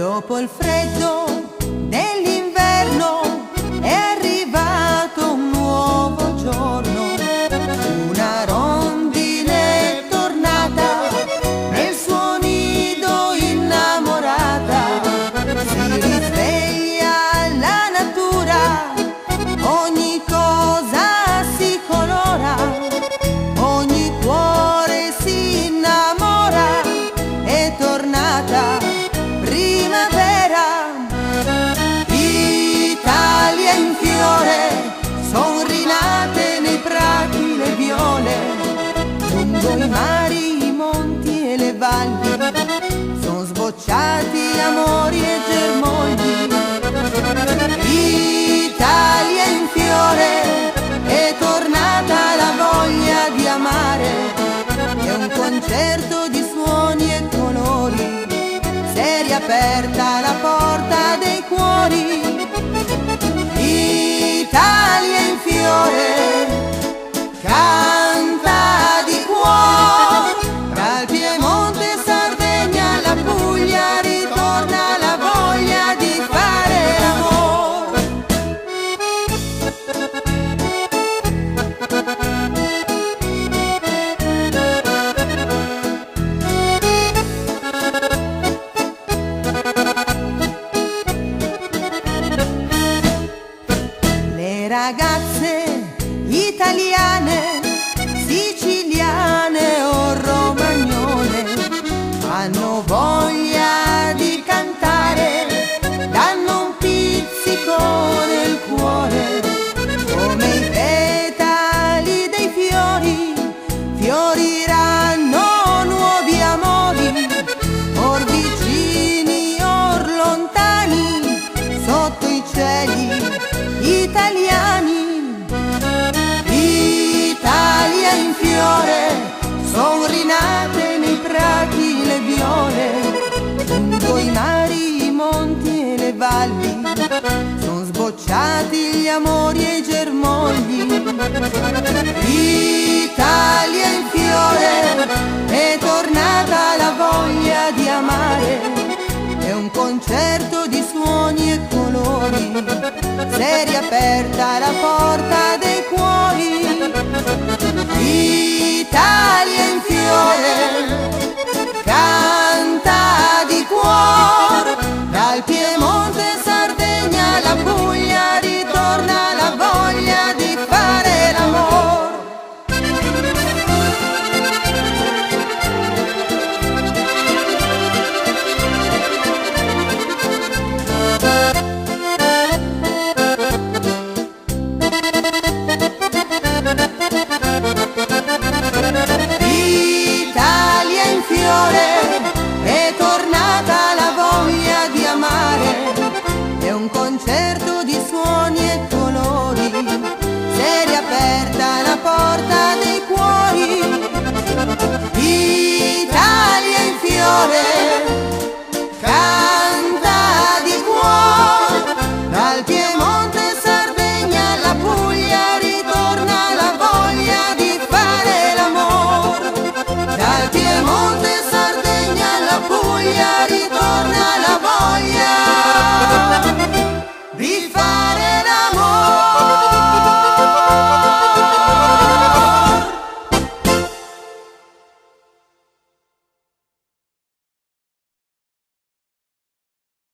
Dopo il freddo dell'inverno è arrivato un nuovo giorno, una rondine è tornata nel suo nido innamorata. Si risveglia la natura, ogni cosa si colora, ogni cuore si innamora, è tornata primavera. Italia in fiore, son rinate nei prati le viole, lungo i mari, i monti e le valli, son sbocciati amori e germogli. Italia in fiore, è tornata la voglia di amare, è un concerto di suoni e colori, s'è riaperta la porta dei cuori. Italia in fiore, canta di cuore, tra il Piemonte e Sardegna, la Puglia, ritorna la voglia di fare l'amore. Le ragazze italiane, siciliane o romagnole hanno voglia di cantare, danno un pizzico nel cuore, come i petali dei fiori, fioriranno nuovi amori, or vicini or lontani, sotto i cieli italiani. Italia in fiore, son rinate nei prati le viole, lungo i mari, i monti e le valli, son sbocciati gli amori e i germogli. Italia in fiore, è tornata la voglia di amare, è un concerto di suoni e colori, s'è riaperta la porta